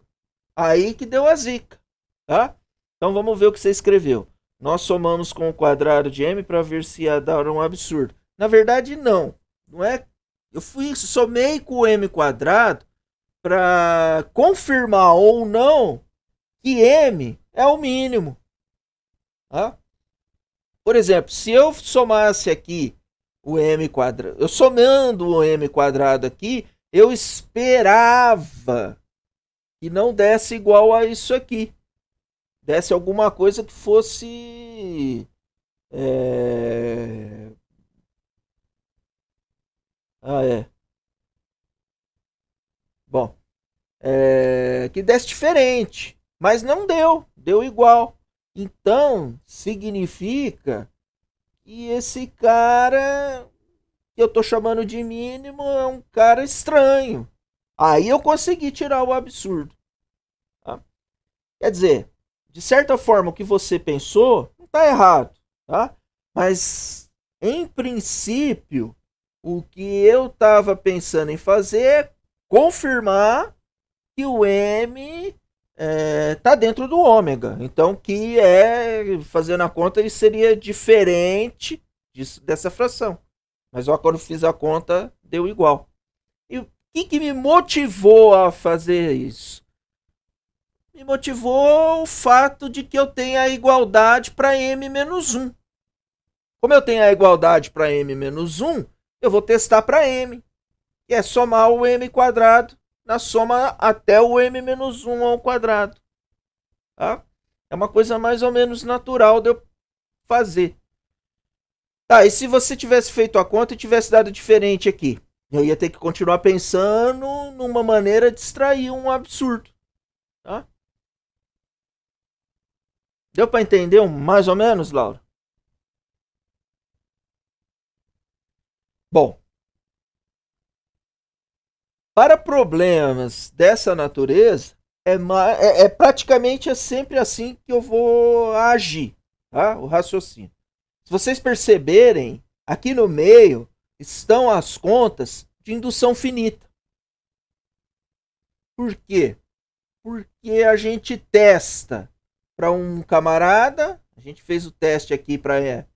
Aí que deu a zica. Tá? Então, vamos ver o que você escreveu. Nós somamos com o quadrado de m para ver se ia dar um absurdo. Na verdade, não. Não é. Eu somei com o m quadrado para confirmar ou não que m é o mínimo. Tá? Por exemplo, se eu somasse aqui o m quadrado, eu somando o m quadrado aqui, eu esperava que não desse igual a isso aqui. Desse alguma coisa que fosse bom, que desse diferente, mas não deu, deu igual. Então significa que esse cara que eu tô chamando de mínimo é um cara estranho. Aí eu consegui tirar o absurdo. Tá? Quer dizer, de certa forma, o que você pensou não está errado, tá? Mas, em princípio, o que eu estava pensando em fazer é confirmar que o m está dentro do ômega. Então, que fazendo a conta, ele seria diferente dessa fração. Mas ó, quando fiz a conta, deu igual. E o que me motivou a fazer isso? Me motivou o fato de que eu tenho a igualdade para m-1. Como eu tenho a igualdade para m-1, eu vou testar para m, que é somar o m quadrado na soma até o m-1 ao quadrado. Tá? É uma coisa mais ou menos natural de eu fazer. Tá, e se você tivesse feito a conta e tivesse dado diferente aqui? Eu ia ter que continuar pensando numa maneira de extrair um absurdo. Tá? Deu para entender mais ou menos, Laura? Bom, para problemas dessa natureza, é praticamente sempre assim que eu vou agir, tá? O raciocínio. Se vocês perceberem, aqui no meio estão as contas de indução finita. Por quê? Porque a gente testa para um camarada, a gente fez o teste aqui para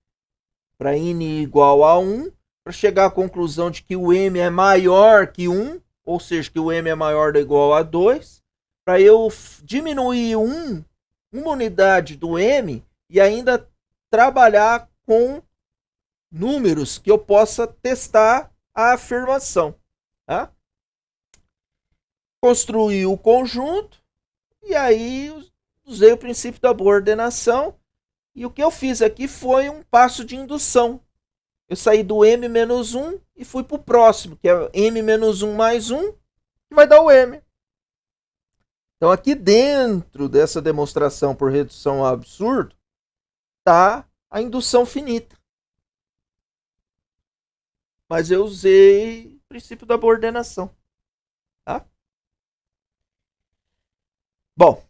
n igual a 1, para chegar à conclusão de que o m é maior que 1, ou seja, que o m é maior ou igual a 2, para eu diminuir uma unidade do m e ainda trabalhar com números que eu possa testar a afirmação. Tá? Construí o conjunto e aí usei o princípio da boa ordenação. E o que eu fiz aqui foi um passo de indução. Eu saí do m-1 e fui para o próximo, que é m-1 mais 1, que vai dar o m. Então, aqui dentro dessa demonstração por redução ao absurdo, está a indução finita. Mas eu usei o princípio da boa ordenação. Tá? Bom,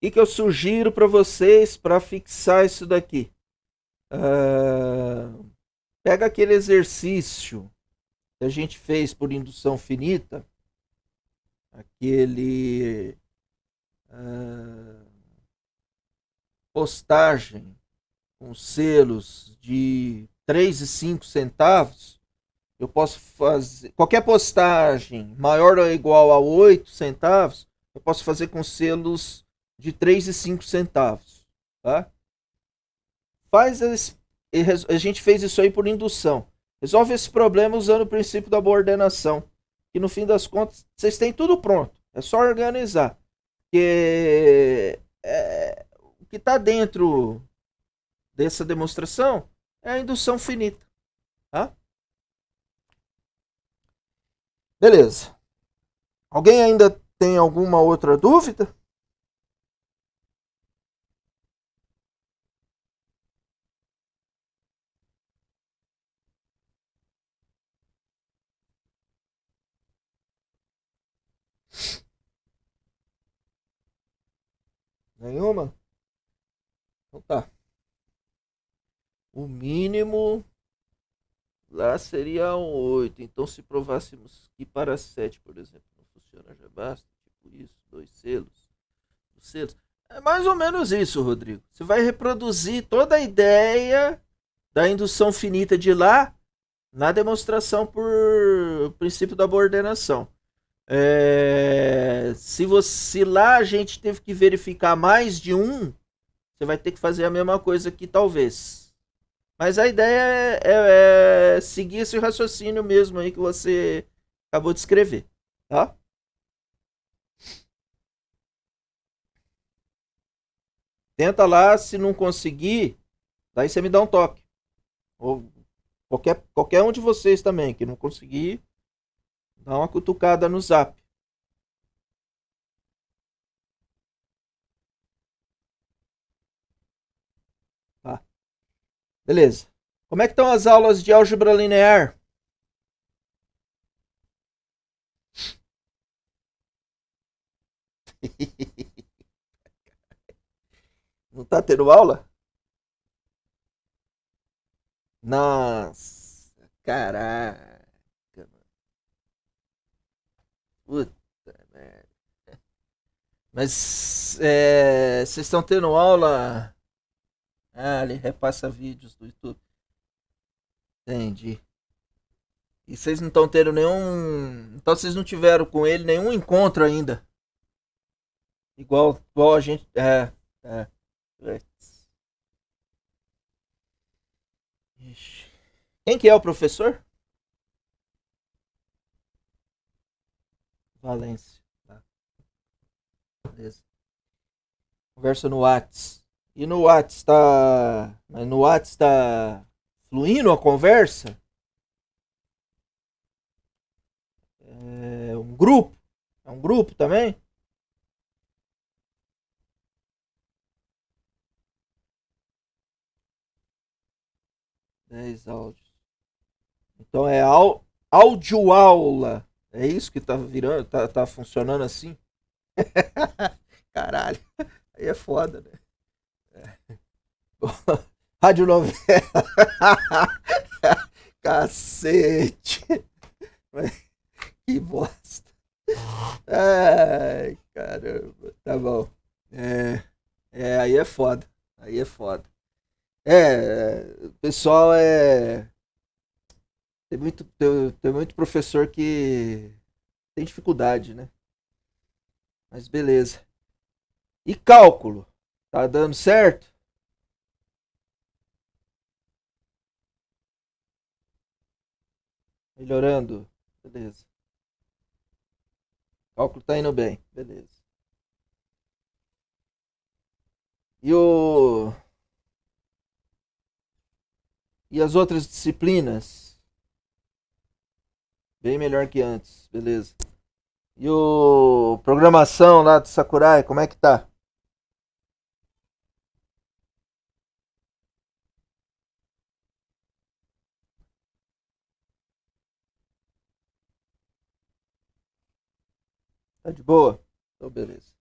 o que eu sugiro para vocês para fixar isso daqui? Pega aquele exercício que a gente fez por indução finita, aquele postagem com selos de 3 e 5 centavos, eu posso fazer qualquer postagem maior ou igual a 8 centavos, eu posso fazer com selos de 3 e 5 centavos, tá? Faz a gente fez isso aí por indução. Resolve esse problema usando o princípio da boa ordenação, que no fim das contas vocês têm tudo pronto, é só organizar. Que o que está dentro dessa demonstração é a indução finita, tá? Beleza. Alguém ainda tem alguma outra dúvida? Nenhuma? Então tá. O mínimo lá seria um 8. Então, se provássemos que para 7, por exemplo, não funciona, já basta. Tipo isso, dois selos. Os selos. É mais ou menos isso, Rodrigo. Você vai reproduzir toda a ideia da indução finita de lá na demonstração por princípio da boa ordenação. Se lá a gente teve que verificar mais de um, você vai ter que fazer a mesma coisa aqui, talvez. Mas a ideia é seguir esse raciocínio mesmo aí que você acabou de escrever, tá? Tenta lá, se não conseguir, daí você me dá um toque. Ou qualquer um de vocês também, que não conseguir, dá uma cutucada no zap. Tá? Beleza. Como é que estão as aulas de álgebra linear? Não tá tendo aula? Nossa, caraca. Puta merda. Mas vocês estão tendo aula? Ah, ele repassa vídeos do YouTube. Entendi. E vocês não estão tendo nenhum. Então vocês não tiveram com ele nenhum encontro ainda. Igual a gente. É. Puts. Ixi. Quem que é o professor? Valência. Tá, beleza. Conversa no Whats. E no Whats tá. Mas no Whats tá fluindo a conversa? É um grupo? É um grupo também? 10 áudios. Então é audioaula. É isso que tá virando, tá funcionando assim? Caralho, aí é foda, né? Rádio novela. Cacete. Que bosta. Ai, caramba. Tá bom. Aí é foda. Aí é foda. O pessoal tem muito professor que tem dificuldade, né? Mas beleza. E cálculo? Tá dando certo? Melhorando? Beleza. Cálculo tá indo bem. Beleza. E o. E as outras disciplinas? Bem melhor que antes. Beleza. E o. Programação lá do Sakurai, como é que tá? Tá de boa? Então, beleza.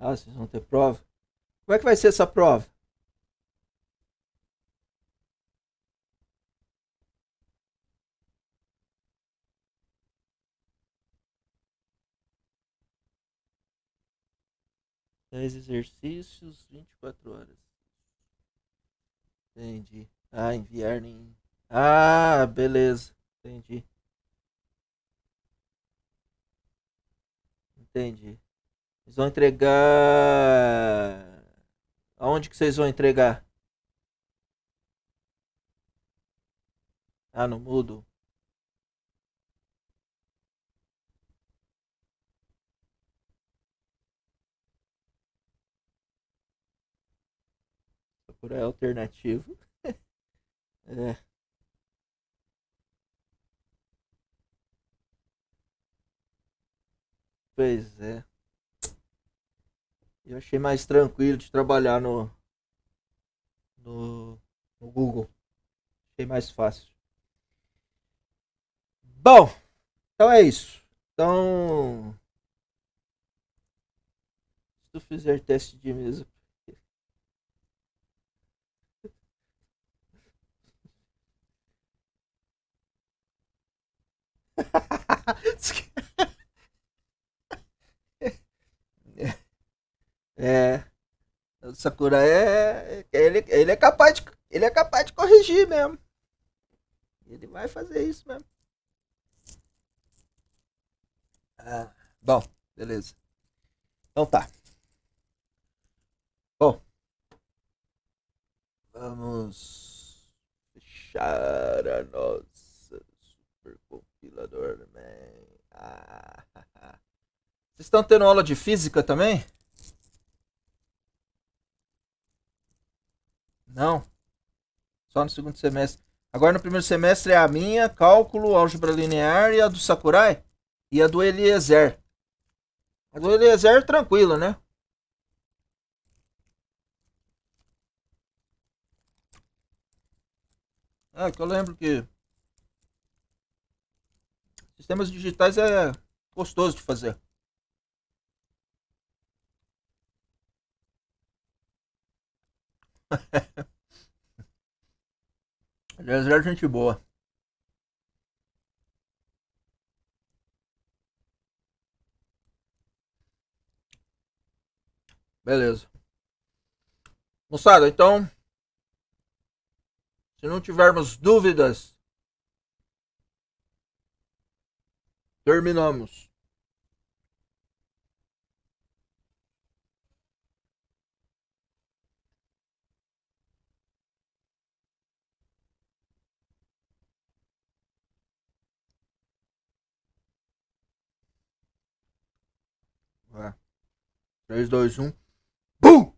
Ah, vocês vão ter prova? Como é que vai ser essa prova? Dez exercícios, 24 horas. Entendi. Ah, enviar em. Ah, beleza. Entendi. Entendi. Eles vão entregar. Aonde que vocês vão entregar? Ah, no Moodle. Por aí alternativo. É, pois é. Eu achei mais tranquilo de trabalhar no, no Google. Achei mais fácil. Bom, então é isso. Então, se tu fizer teste de mesa. É, o Sakura ele é capaz de corrigir mesmo. Ele vai fazer isso mesmo. Ah, bom, beleza. Então tá. Bom, vamos fechar a nossa supercompilador, man. Ah, vocês estão tendo aula de física também? Não, só no segundo semestre. Agora no primeiro semestre é a minha, cálculo, álgebra linear e a do Sakurai e a do Eliezer. A do Eliezer é tranquila, né? É que eu lembro que sistemas digitais é gostoso de fazer. Eliezer é gente boa. Beleza. Moçada, então, se não tivermos dúvidas, terminamos. É. 3, 2, 1. BUM!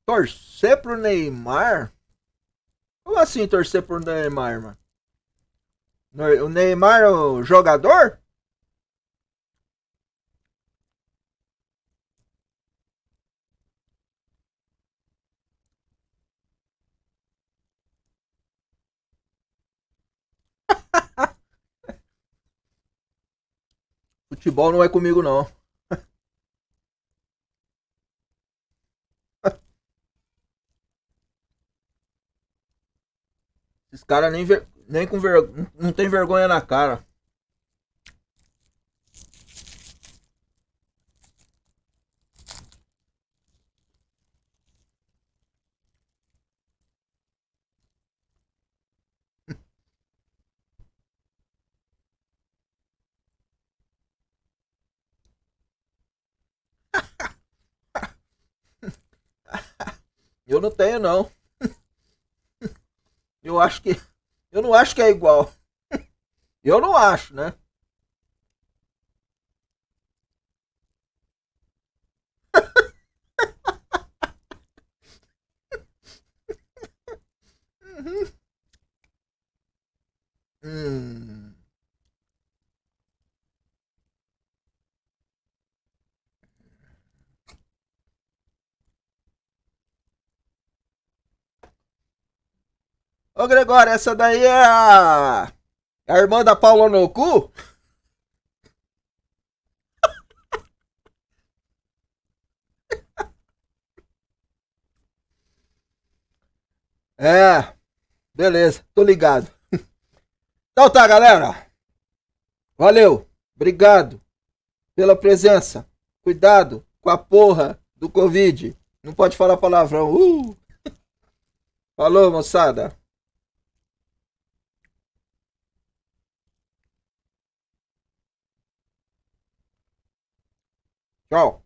Torcer pro Neymar? Como assim torcer pro Neymar, mano? O Neymar é o jogador? Futebol não é comigo, não. Esses caras nem com não tem vergonha na cara. Eu não tenho, não. Eu acho que. Eu não acho que é igual. Eu não acho, né? Ô Gregório, essa daí é a irmã da Paula no cu? É, beleza, tô ligado. Então tá, galera. Valeu, obrigado pela presença. Cuidado com a porra do Covid. Não pode falar palavrão. Falou, moçada. Tchau.